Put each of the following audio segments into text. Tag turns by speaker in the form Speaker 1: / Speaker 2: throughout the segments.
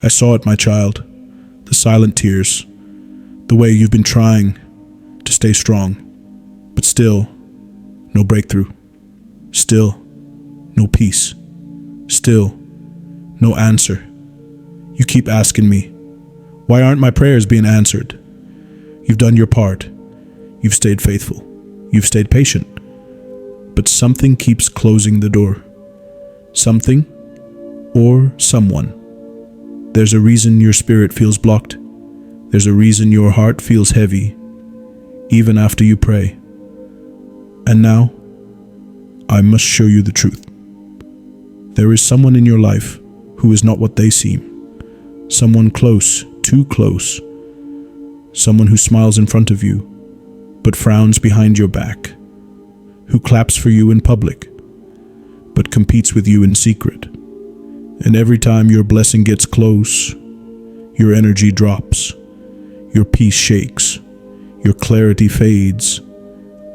Speaker 1: I saw it, my child. The silent tears. The way you've been trying to stay strong. But still, no breakthrough. Still, no peace. Still, no answer. You keep asking me, why aren't my prayers being answered? You've done your part. You've stayed faithful. You've stayed patient. But something keeps closing the door. Something or someone. There's a reason your spirit feels blocked. There's a reason your heart feels heavy, even after you pray. And now, I must show you the truth. There is someone in your life who is not what they seem. Someone close, too close. Someone who smiles in front of you, but frowns behind your back. Who claps for you in public, but competes with you in secret. And every time your blessing gets close, your energy drops, your peace shakes, your clarity fades.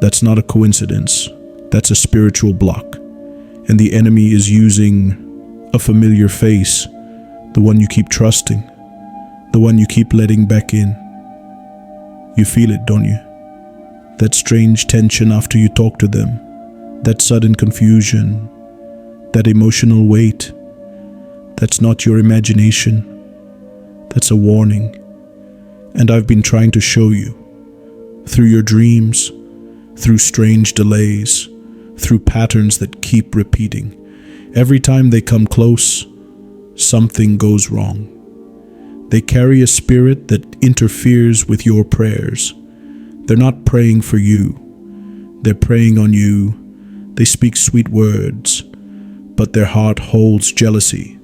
Speaker 1: That's not a coincidence. That's a spiritual block. And the enemy is using a familiar face, the one you keep trusting, the one you keep letting back in. You feel it, don't you? That strange tension after you talk to them, that sudden confusion, that emotional weight. That's not your imagination. That's a warning. And I've been trying to show you, through your dreams, through strange delays, through patterns that keep repeating. Every time they come close, something goes wrong. They carry a spirit that interferes with your prayers. They're not praying for you. They're preying on you. They speak sweet words, but their heart holds jealousy.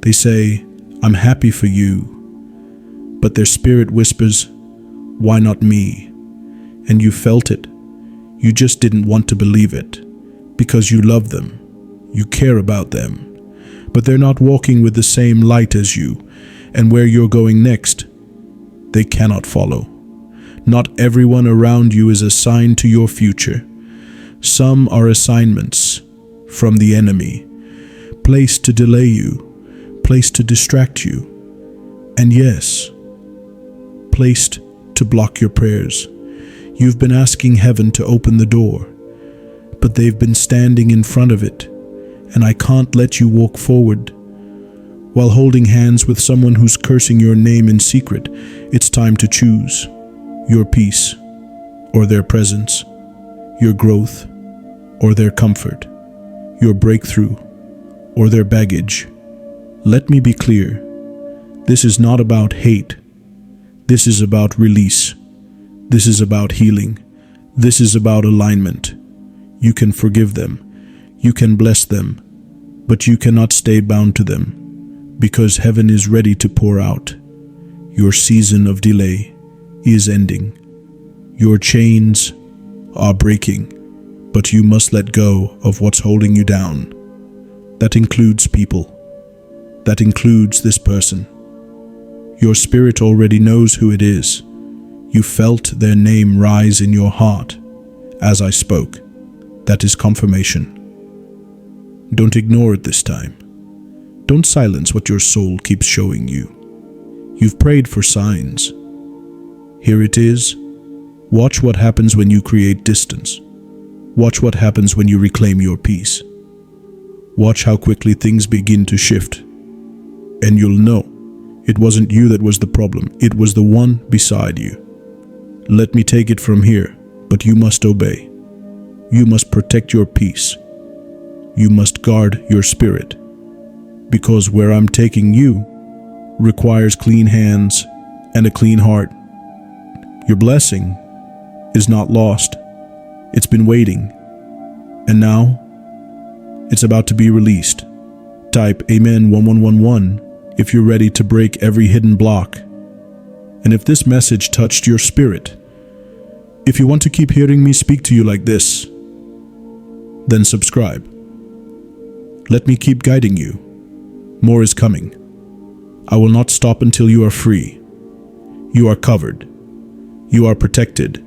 Speaker 1: They say, I'm happy for you. But their spirit whispers, why not me? And you felt it. You just didn't want to believe it. Because you love them. You care about them. But they're not walking with the same light as you. And where you're going next, they cannot follow. Not everyone around you is assigned to your future. Some are assignments from the enemy, placed to delay you, placed to distract you, and yes, placed to block your prayers. You've been asking heaven to open the door, but they've been standing in front of it, and I can't let you walk forward while holding hands with someone who's cursing your name in secret. It's time to choose your peace or their presence, your growth or their comfort, your breakthrough or their baggage. Let me be clear. This is not about hate. This is about release. This is about healing. This is about alignment. You can forgive them. You can bless them, but you cannot stay bound to them, because heaven is ready to pour out. Your season of delay is ending. Your chains are breaking, but you must let go of what's holding you down. That includes people. That includes this person. Your spirit already knows who it is. You felt their name rise in your heart as I spoke. That is confirmation. Don't ignore it this time. Don't silence what your soul keeps showing you. You've prayed for signs. Here it is. Watch what happens when you create distance. Watch what happens when you reclaim your peace. Watch how quickly things begin to shift. And you'll know it wasn't you that was the problem. It was the one beside you. Let me take it from here, but you must obey. You must protect your peace. You must guard your spirit. Because where I'm taking you requires clean hands and a clean heart. Your blessing is not lost. It's been waiting. And now, it's about to be released. Type Amen 1111 if you're ready to break every hidden block. And if this message touched your spirit, if you want to keep hearing me speak to you like this, then subscribe. Let me keep guiding you. More is coming. I will not stop until you are free. You are covered. You are protected.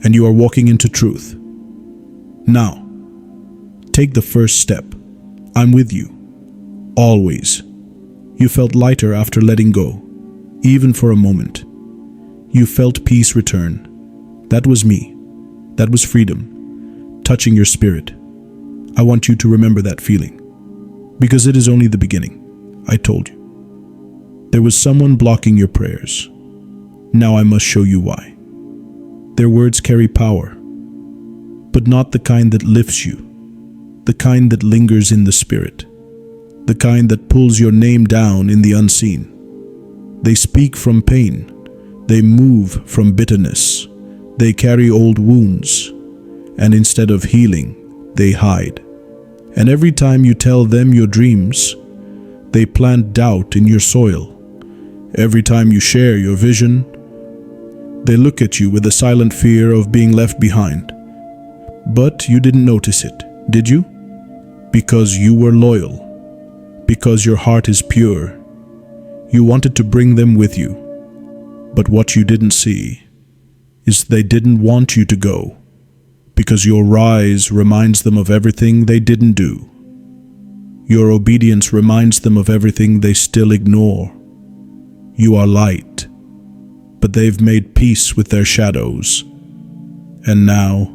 Speaker 1: And you are walking into truth. Now, take the first step. I'm with you. Always. You felt lighter after letting go, even for a moment. You felt peace return. That was me. That was freedom, touching your spirit. I want you to remember that feeling, because it is only the beginning. I told you. There was someone blocking your prayers. Now I must show you why. Their words carry power, but not the kind that lifts you, the kind that lingers in the spirit, the kind that pulls your name down in the unseen. They speak from pain. They move from bitterness. They carry old wounds, and instead of healing, they hide. And every time you tell them your dreams, they plant doubt in your soil. Every time you share your vision, they look at you with a silent fear of being left behind. But you didn't notice it, did you? Because you were loyal. Because your heart is pure. You wanted to bring them with you. But what you didn't see is they didn't want you to go, because your rise reminds them of everything they didn't do. Your obedience reminds them of everything they still ignore. You are light, but they've made peace with their shadows. And now,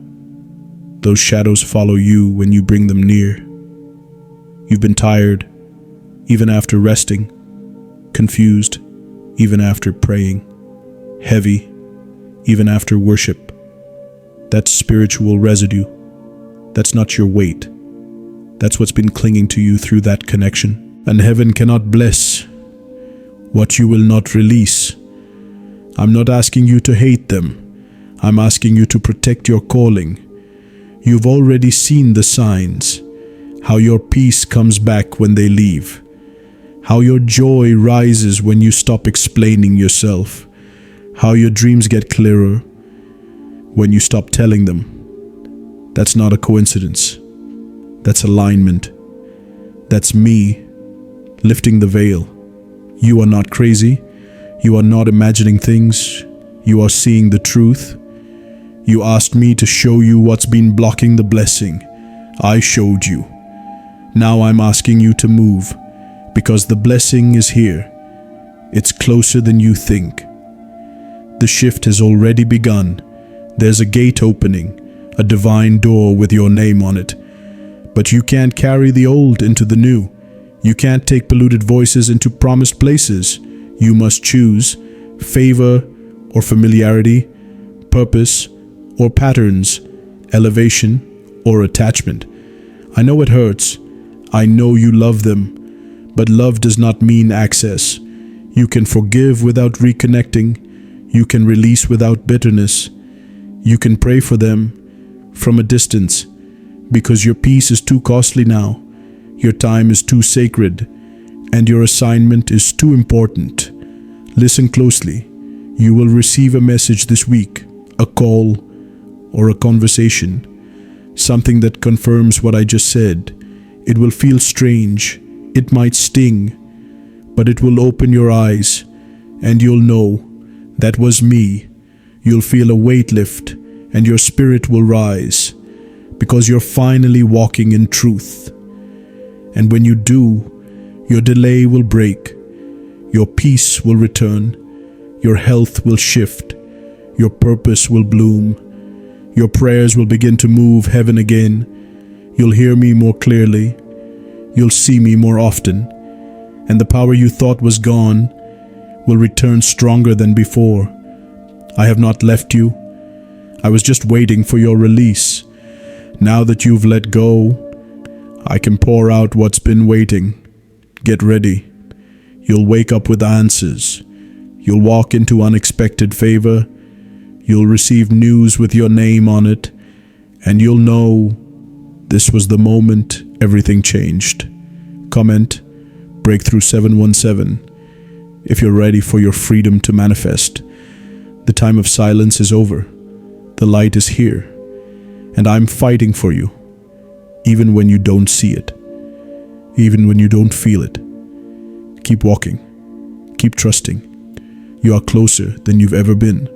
Speaker 1: those shadows follow you when you bring them near. You've been tired, even after resting, confused, even after praying, heavy, even after worship. That's spiritual residue. That's not your weight. That's what's been clinging to you through that connection. And heaven cannot bless what you will not release. I'm not asking you to hate them. I'm asking you to protect your calling. You've already seen the signs, how your peace comes back when they leave, how your joy rises when you stop explaining yourself, how your dreams get clearer when you stop telling them. That's not a coincidence. That's alignment. That's me lifting the veil. You are not crazy. You are not imagining things. You are seeing the truth. You asked me to show you what's been blocking the blessing. I showed you. Now I'm asking you to move, because the blessing is here. It's closer than you think. The shift has already begun. There's a gate opening, a divine door with your name on it. But you can't carry the old into the new. You can't take polluted voices into promised places. You must choose favor or familiarity, purpose or patterns, elevation or attachment. I know it hurts. I know you love them, but love does not mean access. You can forgive without reconnecting. You can release without bitterness. You can pray for them from a distance, because your peace is too costly now. Your time is too sacred, and your assignment is too important. Listen closely. You will receive a message this week, a call or a conversation, something that confirms what I just said. It will feel strange. It might sting, but it will open your eyes, and you'll know that was me. You'll feel a weight lift, and your spirit will rise, because you're finally walking in truth. And when you do, your delay will break, your peace will return, your health will shift, your purpose will bloom, your prayers will begin to move heaven again. You'll hear me more clearly, you'll see me more often, and the power you thought was gone will return stronger than before. I have not left you. I was just waiting for your release. Now that you've let go, I can pour out what's been waiting. Get ready. You'll wake up with answers. You'll walk into unexpected favor. You'll receive news with your name on it. And you'll know this was the moment everything changed. Comment Breakthrough 717 if you're ready for your freedom to manifest. The time of silence is over. The light is here. And I'm fighting for you. Even when you don't see it, even when you don't feel it. Keep walking, keep trusting. You are closer than you've ever been,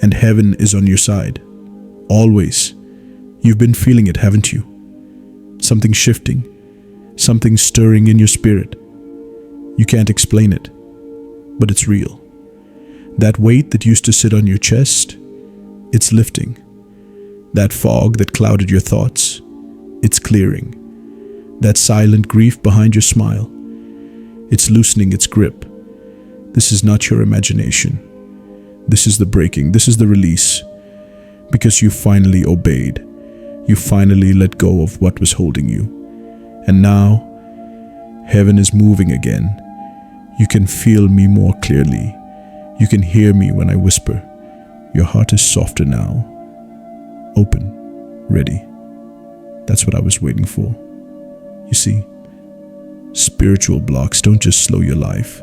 Speaker 1: and heaven is on your side, always. You've been feeling it, haven't you? Something shifting, something stirring in your spirit. You can't explain it, but it's real. That weight that used to sit on your chest, it's lifting. That fog that clouded your thoughts, it's clearing. That silent grief behind your smile, it's loosening its grip. This is not your imagination. This is the breaking. This is the release. Because you finally obeyed. You finally let go of what was holding you. And now, heaven is moving again. You can feel me more clearly. You can hear me when I whisper. Your heart is softer now. Open, ready. That's what I was waiting for. You see, spiritual blocks don't just slow your life.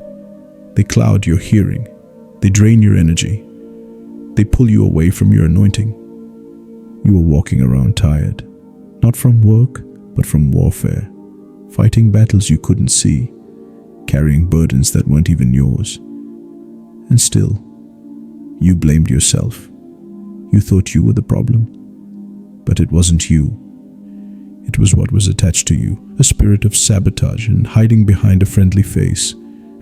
Speaker 1: They cloud your hearing. They drain your energy. They pull you away from your anointing. You were walking around tired, not from work, but from warfare, fighting battles you couldn't see, carrying burdens that weren't even yours. And still, you blamed yourself. You thought you were the problem, but it wasn't you. It was what was attached to you, a spirit of sabotage and hiding behind a friendly face.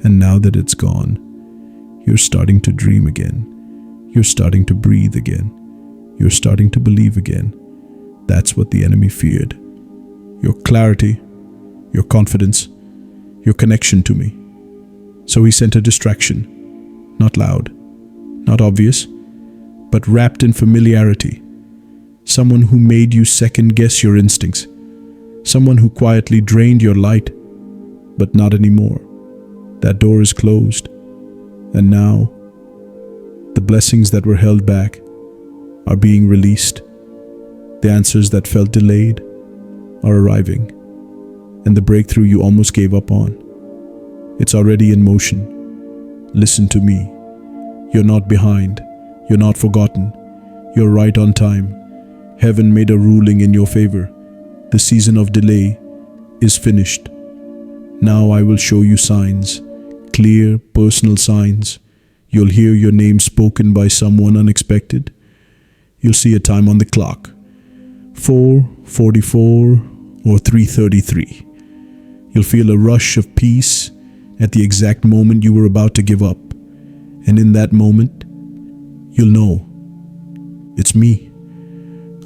Speaker 1: And now that it's gone, you're starting to dream again. You're starting to breathe again. You're starting to believe again. That's what the enemy feared. Your clarity, your confidence, your connection to me. So he sent a distraction, not loud, not obvious, but wrapped in familiarity. Someone who made you second-guess your instincts. Someone who quietly drained your light, but not anymore. That door is closed. And now, the blessings that were held back are being released. The answers that felt delayed are arriving. And the breakthrough you almost gave up on, it's already in motion. Listen to me. You're not behind. You're not forgotten. You're right on time. Heaven made a ruling in your favor. The season of delay is finished. Now I will show you signs, clear personal signs. You'll hear your name spoken by someone unexpected. You'll see a time on the clock, 4:44 or 3:33. You'll feel a rush of peace at the exact moment you were about to give up. And in that moment, you'll know, it's me.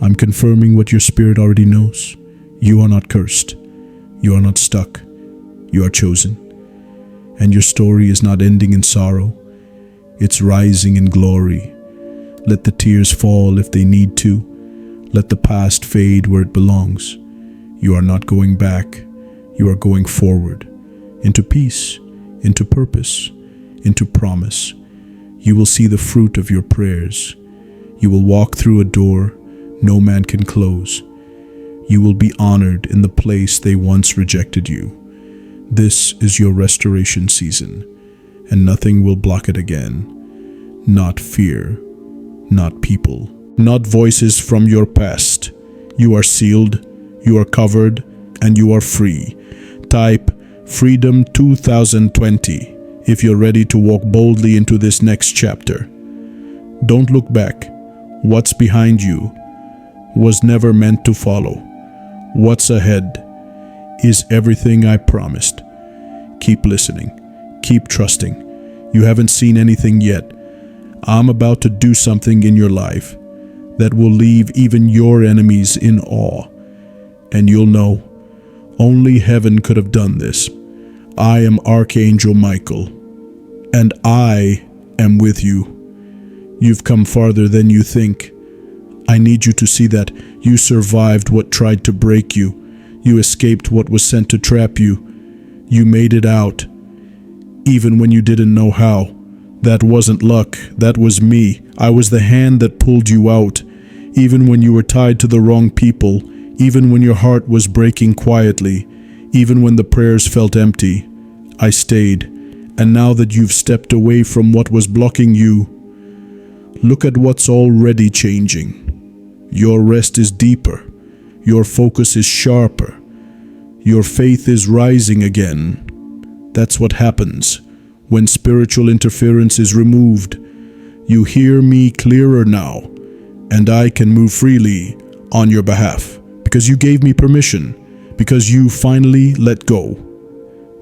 Speaker 1: I'm confirming what your spirit already knows. You are not cursed. You are not stuck. You are chosen. And your story is not ending in sorrow. It's rising in glory. Let the tears fall if they need to. Let the past fade where it belongs. You are not going back. You are going forward, into peace, into purpose, into promise. You will see the fruit of your prayers. You will walk through a door no man can close. You will be honored in the place they once rejected you. This is your restoration season, and nothing will block it again. Not fear, not people, not voices from your past. You are sealed, you are covered, and you are free. Type Freedom 2020 if you're ready to walk boldly into this next chapter. Don't look back. What's behind you was never meant to follow. What's ahead is everything I promised. Keep listening. Keep trusting. You haven't seen anything yet. I'm about to do something in your life that will leave even your enemies in awe. And you'll know, only heaven could have done this. I am Archangel Michael, and I am with you. You've come farther than you think. I need you to see that you survived what tried to break you. You escaped what was sent to trap you. You made it out, even when you didn't know how. That wasn't luck, that was me. I was the hand that pulled you out, even when you were tied to the wrong people, even when your heart was breaking quietly, even when the prayers felt empty. I stayed, and now that you've stepped away from what was blocking you, look at what's already changing. Your rest is deeper. Your focus is sharper. Your faith is rising again. That's what happens when spiritual interference is removed. You hear me clearer now, and I can move freely on your behalf because you gave me permission, because you finally let go.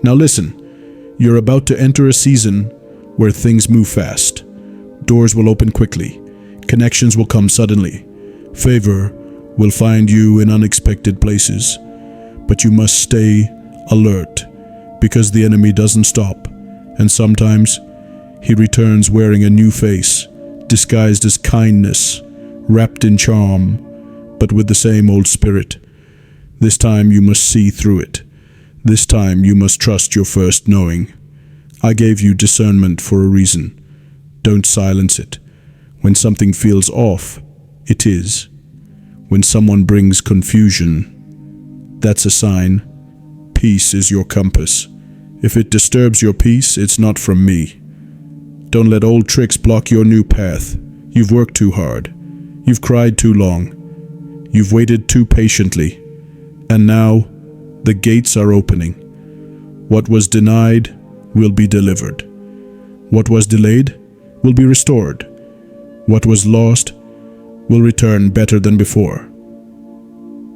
Speaker 1: Now listen, You're about to enter a season where things move fast. Doors will open quickly. Connections will come suddenly. Favor will find you in unexpected places. But you must stay alert, because the enemy doesn't stop. And sometimes he returns wearing a new face, disguised as kindness, wrapped in charm, but with the same old spirit. This time you must see through it. This time you must trust your first knowing. I gave you discernment for a reason. Don't silence it. When something feels off, it is. When someone brings confusion, that's a sign. Peace is your compass. If it disturbs your peace, it's not from me. Don't let old tricks block your new path. You've worked too hard. You've cried too long. You've waited too patiently. And now, the gates are opening. What was denied will be delivered. What was delayed will be restored. What was lost will return better than before.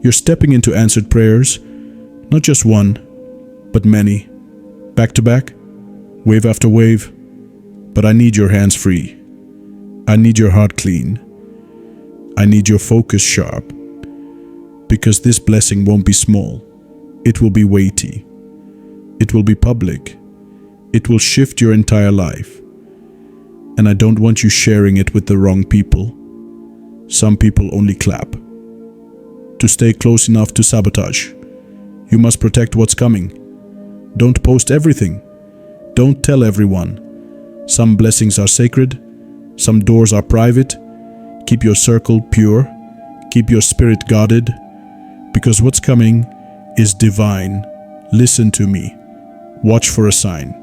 Speaker 1: You're stepping into answered prayers, not just one, but many. Back to back, wave after wave. But I need your hands free. I need your heart clean. I need your focus sharp. Because this blessing won't be small. It will be weighty. It will be public. It will shift your entire life. And I don't want you sharing it with the wrong people. Some people only clap. To stay close enough to sabotage, you must protect what's coming. Don't post everything. Don't tell everyone. Some blessings are sacred. Some doors are private. Keep your circle pure. Keep your spirit guarded. Because what's coming is divine. Listen to me. Watch for a sign.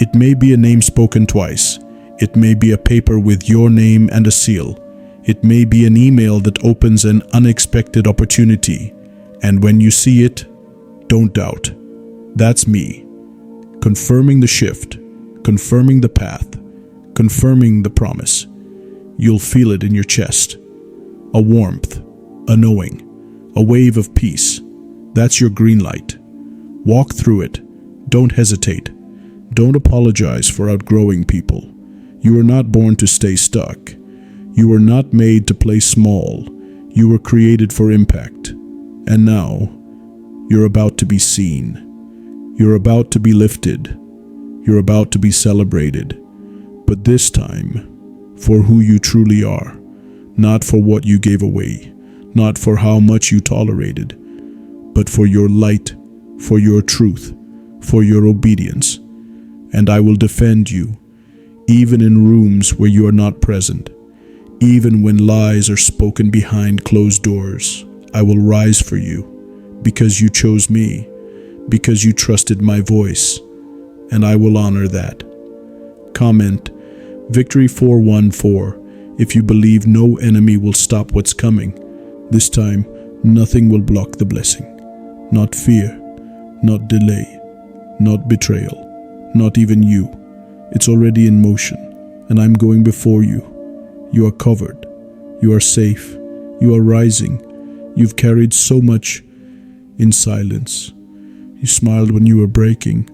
Speaker 1: It may be a name spoken twice. It may be a paper with your name and a seal. It may be an email that opens an unexpected opportunity. And when you see it, don't doubt. That's me. Confirming the shift. Confirming the path. Confirming the promise. You'll feel it in your chest. A warmth. A knowing. A wave of peace. That's your green light. Walk through it. Don't hesitate. Don't apologize for outgrowing people. You were not born to stay stuck. You were not made to play small. You were created for impact. And now, you're about to be seen. You're about to be lifted. You're about to be celebrated. But this time, for who you truly are. Not for what you gave away. Not for how much you tolerated. But for your light, for your truth, for your obedience. And I will defend you, even in rooms where you are not present. Even when lies are spoken behind closed doors, I will rise for you, because you chose me, because you trusted my voice, and I will honor that. Comment, Victory 414, if you believe no enemy will stop what's coming. This time, nothing will block the blessing. Not fear, not delay, not betrayal, not even you. It's already in motion, and I'm going before you. You are covered. You are safe. You are rising. You've carried so much in silence. You smiled when you were breaking.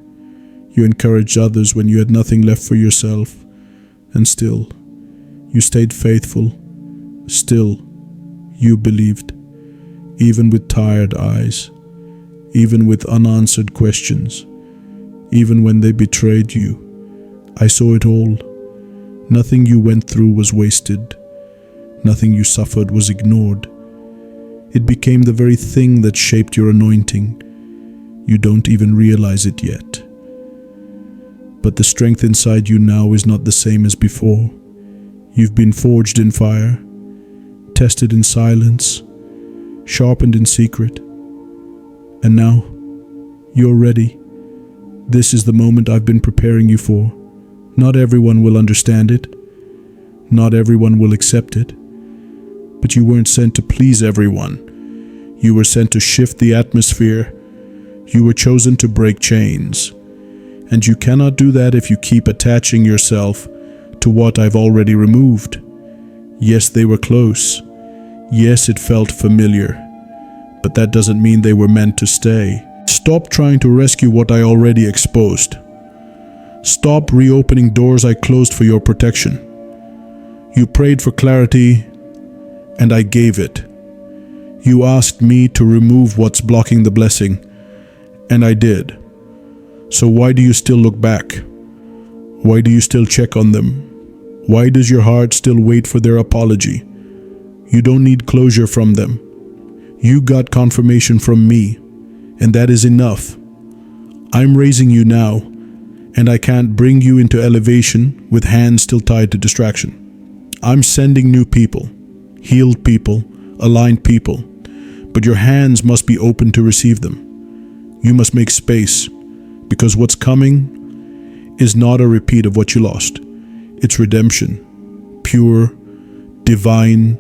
Speaker 1: You encouraged others when you had nothing left for yourself. And still, you stayed faithful. Still, you believed. Even with tired eyes. Even with unanswered questions. Even when they betrayed you. I saw it all. Nothing you went through was wasted. Nothing you suffered was ignored. It became the very thing that shaped your anointing. You don't even realize it yet. But the strength inside you now is not the same as before. You've been forged in fire, tested in silence, sharpened in secret. And now, you're ready. This is the moment I've been preparing you for. Not everyone will understand it. Not everyone will accept it. But you weren't sent to please everyone. You were sent to shift the atmosphere. You were chosen to break chains. And you cannot do that if you keep attaching yourself to what I've already removed. Yes, they were close. Yes, it felt familiar. But that doesn't mean they were meant to stay. Stop trying to rescue what I already exposed. Stop reopening doors I closed for your protection. You prayed for clarity, and I gave it. You asked me to remove what's blocking the blessing, and I did. So why do you still look back? Why do you still check on them? Why does your heart still wait for their apology? You don't need closure from them. You got confirmation from me, and that is enough. I'm raising you now, and I can't bring you into elevation with hands still tied to distraction. I'm sending new people, healed people, aligned people, but your hands must be open to receive them. You must make space, because what's coming is not a repeat of what you lost. It's redemption, pure, divine,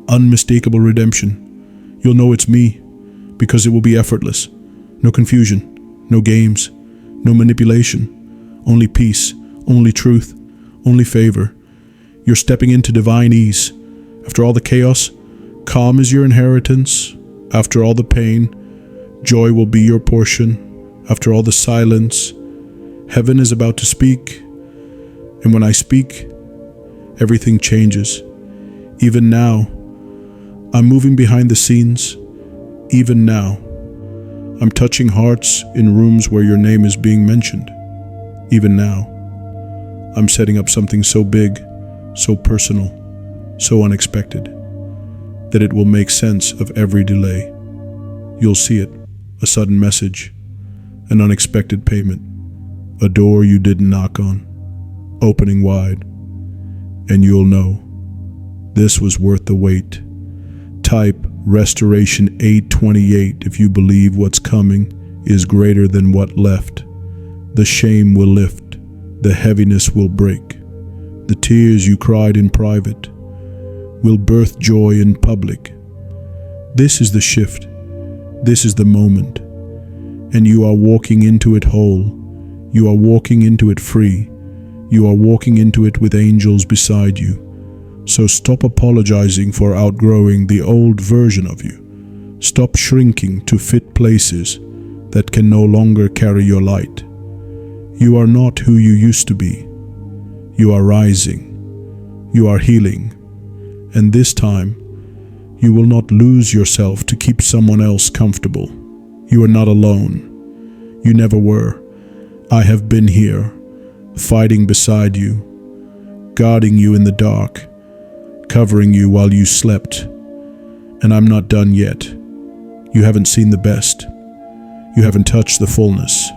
Speaker 1: unmistakable redemption. You'll know it's me, because it will be effortless. No confusion, no games, no manipulation, only peace, only truth, only favor. You're stepping into divine ease. After all the chaos, calm is your inheritance. After all the pain, joy will be your portion. After all the silence, heaven is about to speak. And when I speak, everything changes. Even now, I'm moving behind the scenes. Even now, I'm touching hearts in rooms where your name is being mentioned. Even now, I'm setting up something so big, so personal, so unexpected, that it will make sense of every delay. You'll see it, a sudden message, an unexpected payment, a door you didn't knock on, opening wide, and you'll know this was worth the wait. Type Restoration 828 if you believe what's coming is greater than what left. The shame will lift, the heaviness will break. The tears you cried in private will birth joy in public. This is the shift. This is the moment. And you are walking into it whole. You are walking into it free. You are walking into it with angels beside you. So stop apologizing for outgrowing the old version of you. Stop shrinking to fit places that can no longer carry your light. You are not who you used to be. You are rising. You are healing. And this time, you will not lose yourself to keep someone else comfortable. You are not alone. You never were. I have been here, fighting beside you, guarding you in the dark, covering you while you slept. And I'm not done yet. You haven't seen the best. You haven't touched the fullness.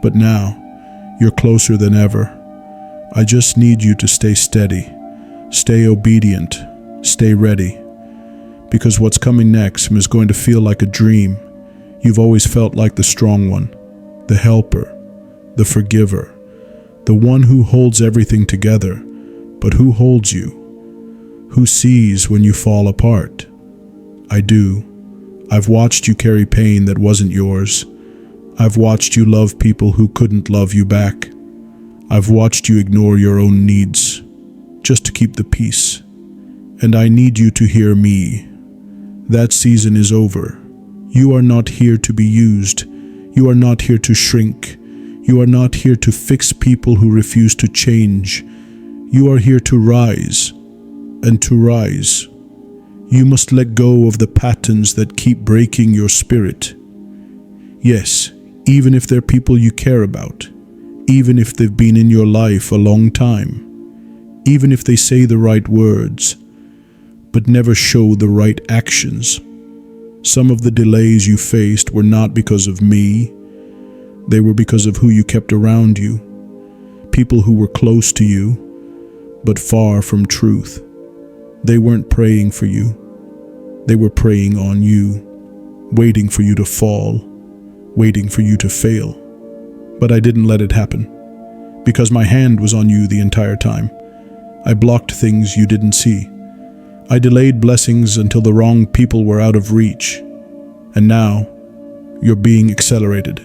Speaker 1: But now, you're closer than ever. I just need you to stay steady, stay obedient, stay ready. Because what's coming next is going to feel like a dream. You've always felt like the strong one, the helper, the forgiver, the one who holds everything together. But who holds you? Who sees when you fall apart? I do. I've watched you carry pain that wasn't yours. I've watched you love people who couldn't love you back. I've watched you ignore your own needs just to keep the peace. And I need you to hear me. That season is over. You are not here to be used. You are not here to shrink. You are not here to fix people who refuse to change. You are here to rise. And to rise, you must let go of the patterns that keep breaking your spirit. Yes, even if they're people you care about, even if they've been in your life a long time, even if they say the right words, but never show the right actions. Some of the delays you faced were not because of me. They were because of who you kept around you, people who were close to you, but far from truth. They weren't praying for you. They were preying on you, waiting for you to fall, waiting for you to fail. But I didn't let it happen, because my hand was on you the entire time. I blocked things you didn't see. I delayed blessings until the wrong people were out of reach. And now, you're being accelerated.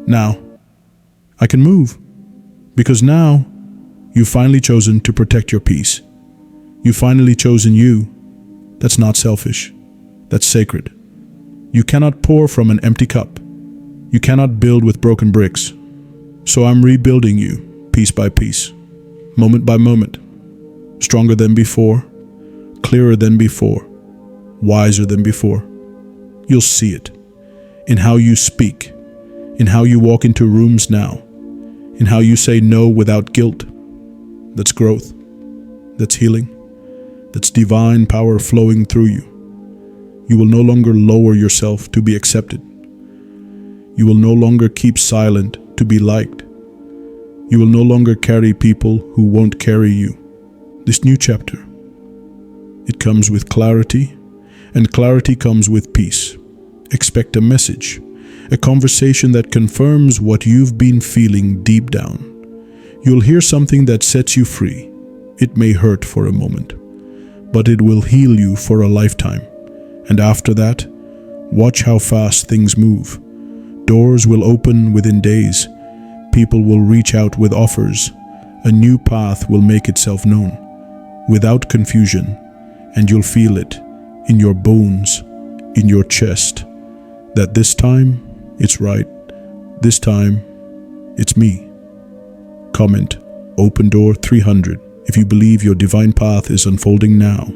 Speaker 1: Now, I can move, because now, you've finally chosen to protect your peace. You've finally chosen you. That's not selfish. That's sacred. You cannot pour from an empty cup. You cannot build with broken bricks. So I'm rebuilding you, piece by piece, moment by moment, stronger than before, clearer than before, wiser than before. You'll see it in how you speak, in how you walk into rooms now, in how you say no without guilt. That's growth. That's healing. That's divine power flowing through you. You will no longer lower yourself to be accepted. You will no longer keep silent to be liked. You will no longer carry people who won't carry you. This new chapter, it comes with clarity, and clarity comes with peace. Expect a message, a conversation that confirms what you've been feeling deep down. You'll hear something that sets you free. It may hurt for a moment, but it will heal you for a lifetime. And after that, watch how fast things move. Doors will open within days. People will reach out with offers. A new path will make itself known, without confusion, and you'll feel it in your bones, in your chest, that this time it's right. This time it's me. Comment Open Door 300 if you believe your divine path is unfolding now.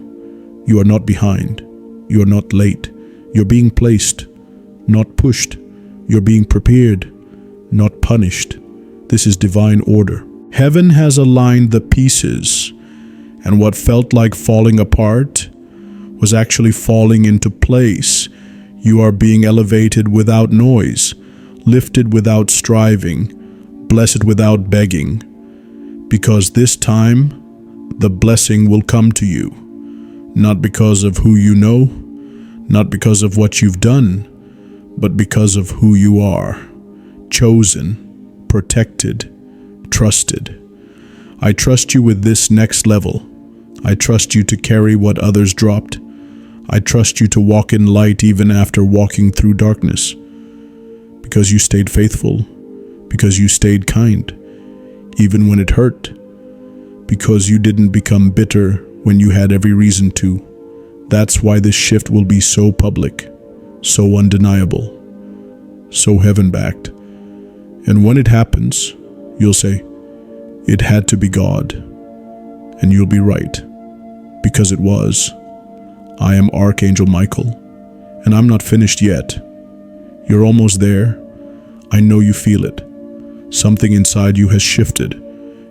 Speaker 1: You are not behind. You are not late. You're being placed, not pushed. You're being prepared, not punished. This is divine order. Heaven has aligned the pieces, and what felt like falling apart was actually falling into place. You are being elevated without noise, lifted without striving, blessed without begging, because this time the blessing will come to you, not because of who you know, not because of what you've done, but because of who you are, chosen, protected, trusted. I trust you with this next level. I trust you to carry what others dropped. I trust you to walk in light even after walking through darkness, because you stayed faithful, because you stayed kind, even when it hurt, because you didn't become bitter when you had every reason to. That's why this shift will be so public, so undeniable, so heaven-backed. And when it happens, you'll say, "It had to be God." And you'll be right, because it was. I am Archangel Michael, and I'm not finished yet. You're almost there. I know you feel it. Something inside you has shifted.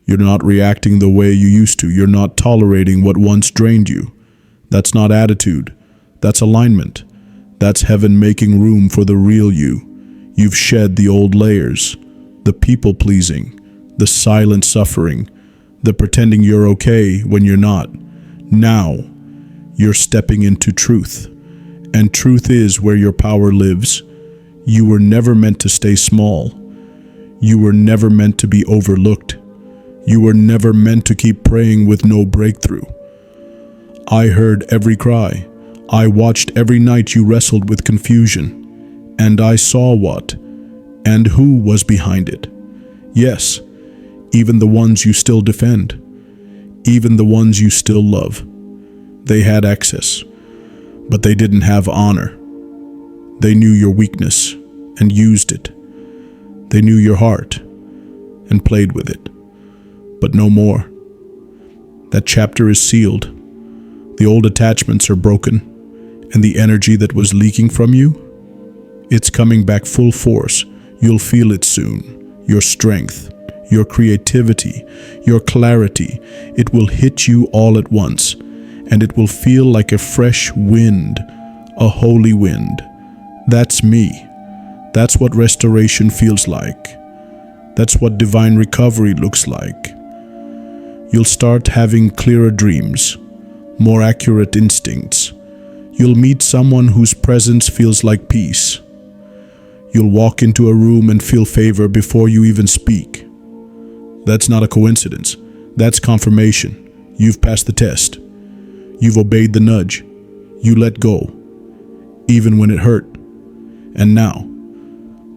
Speaker 1: You're not reacting the way you used to. You're not tolerating what once drained you. That's not attitude. That's alignment. That's heaven making room for the real you. You've shed the old layers, the people-pleasing, the silent suffering, the pretending you're okay when you're not. Now, you're stepping into truth, and truth is where your power lives. You were never meant to stay small. You were never meant to be overlooked. You were never meant to keep praying with no breakthrough. I heard every cry. I watched every night you wrestled with confusion, and I saw what and who was behind it. Yes, even the ones you still defend, even the ones you still love. They had access, but they didn't have honor. They knew your weakness and used it. They knew your heart and played with it, but no more. That chapter is sealed. The old attachments are broken, and the energy that was leaking from you, it's coming back full force. You'll feel it soon. Your strength, your creativity, your clarity, it will hit you all at once, and it will feel like a fresh wind, a holy wind. That's me. That's what restoration feels like. That's what divine recovery looks like. You'll start having clearer dreams, more accurate instincts. You'll meet someone whose presence feels like peace. You'll walk into a room and feel favor before you even speak. That's not a coincidence. That's confirmation. You've passed the test. You've obeyed the nudge. You let go, even when it hurt. And now,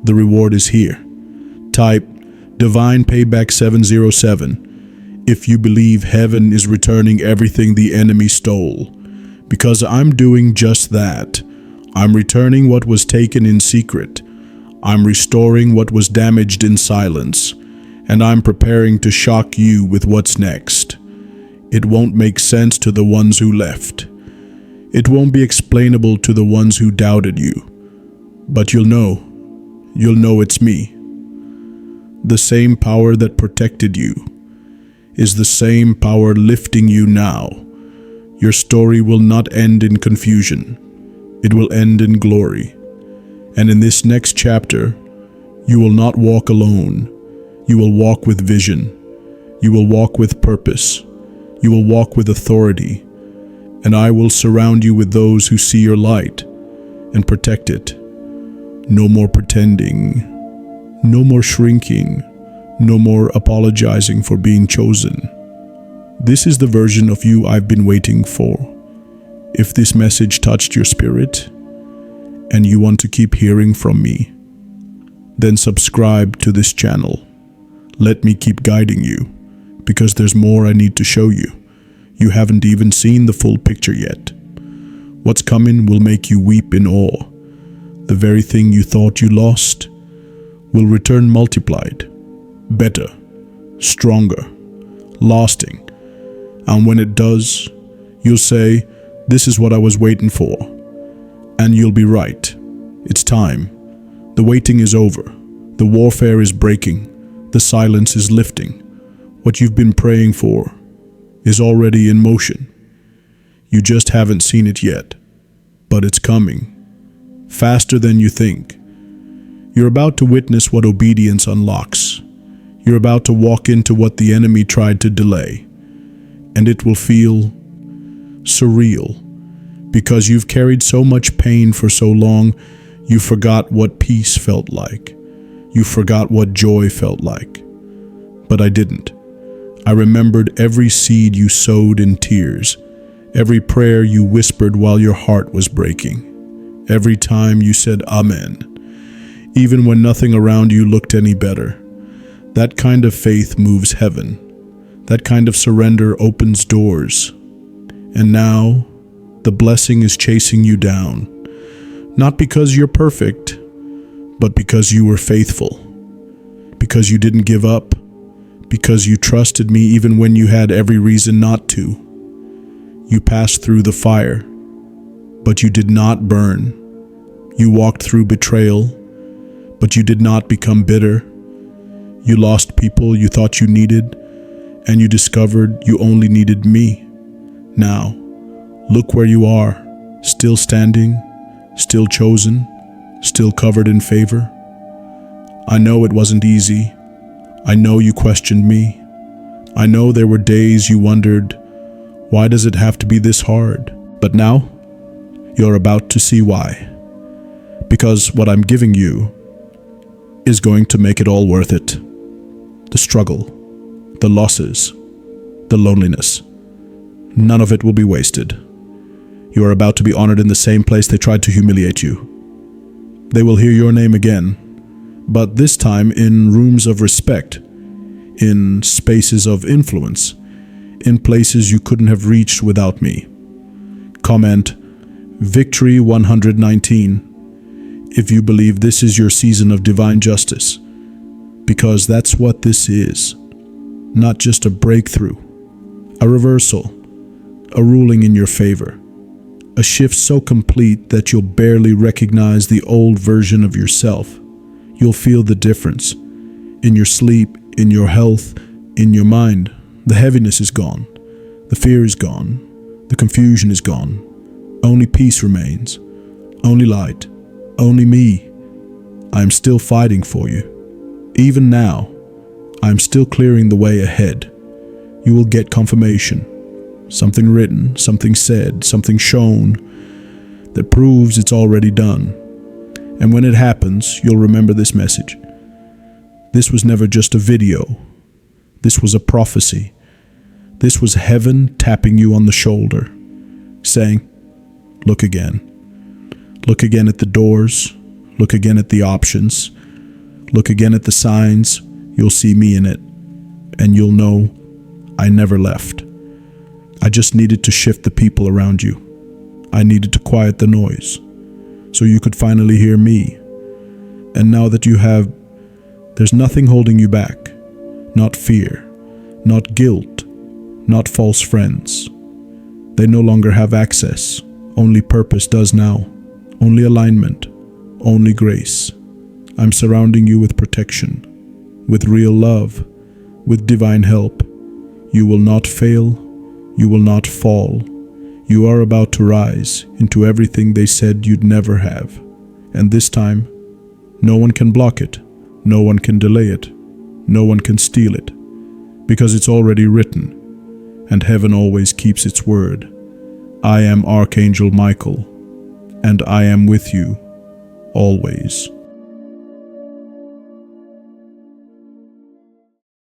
Speaker 1: the reward is here. Type Divine Payback 707 if you believe heaven is returning everything the enemy stole. Because I'm doing just that. I'm returning what was taken in secret. I'm restoring what was damaged in silence. and I'm preparing to shock you with what's next. It won't make sense to the ones who left. It won't be explainable to the ones who doubted you. But you'll know it's me. The same power that protected you is the same power lifting you now. Your story will not end in confusion. It will end in glory. And in this next chapter, you will not walk alone. You will walk with vision. You will walk with purpose. You will walk with authority. And I will surround you with those who see your light and protect it. No more pretending. No more shrinking. No more apologizing for being chosen. This is the version of you I've been waiting for. If this message touched your spirit and you want to keep hearing from me, then subscribe to this channel. Let me keep guiding you, because there's more I need to show you. You haven't even seen the full picture yet. What's coming will make you weep in awe. The very thing you thought you lost will return multiplied, better, stronger, lasting. And when it does, you'll say, "This is what I was waiting for." And you'll be right. It's time. The waiting is over. The warfare is breaking. The silence is lifting. What you've been praying for is already in motion. You just haven't seen it yet, but it's coming. Faster than you think. You're about to witness what obedience unlocks. You're about to walk into what the enemy tried to delay. And it will feel surreal, because you've carried so much pain for so long, you forgot what peace felt like. You forgot what joy felt like. But I didn't. I remembered every seed you sowed in tears, every prayer you whispered while your heart was breaking, every time you said Amen, even when nothing around you looked any better. That kind of faith moves heaven. That kind of surrender opens doors. And now, the blessing is chasing you down. Not because you're perfect, but because you were faithful. Because you didn't give up. Because you trusted me even when you had every reason not to. You passed through the fire, but you did not burn. You walked through betrayal, but you did not become bitter. You lost people you thought you needed, and you discovered you only needed me. Now, look where you are, still standing, still chosen, still covered in favor. I know it wasn't easy. I know you questioned me. I know there were days you wondered, why does it have to be this hard? But now, you're about to see why. Because what I'm giving you is going to make it all worth it. The struggle, the losses, the loneliness. None of it will be wasted. You are about to be honored in the same place they tried to humiliate you. They will hear your name again, but this time in rooms of respect, in spaces of influence, in places you couldn't have reached without me. Comment Victory 119 if you believe this is your season of divine justice, because that's what this is. Not just a breakthrough, a reversal, a ruling in your favor, a shift so complete that you'll barely recognize the old version of yourself. You'll feel the difference in your sleep, in your health, in your mind. The heaviness is gone. The fear is gone. The confusion is gone. Only peace remains. Only light. Only me. I'm still fighting for you. Even now, I'm still clearing the way ahead. You will get confirmation. Something written, something said, something shown that proves it's already done. And when it happens, you'll remember this message. This was never just a video. This was a prophecy. This was heaven tapping you on the shoulder, saying, look again. Look again at the doors. Look again at the options. Look again at the signs. You'll see me in it. And you'll know I never left. I just needed to shift the people around you. I needed to quiet the noise, so you could finally hear me. And now that you have, there's nothing holding you back. not fear, not guilt, not false friends. They no longer have access. Only purpose does now. Only alignment. Only grace. I'm surrounding you with protection, with real love, with divine help. You will not fail. You will not fall. You are about to rise into everything they said you'd never have. And this time, no one can block it. No one can delay it. No one can steal it. Because it's already written. And heaven always keeps its word. I am Archangel Michael, and I am with you, always.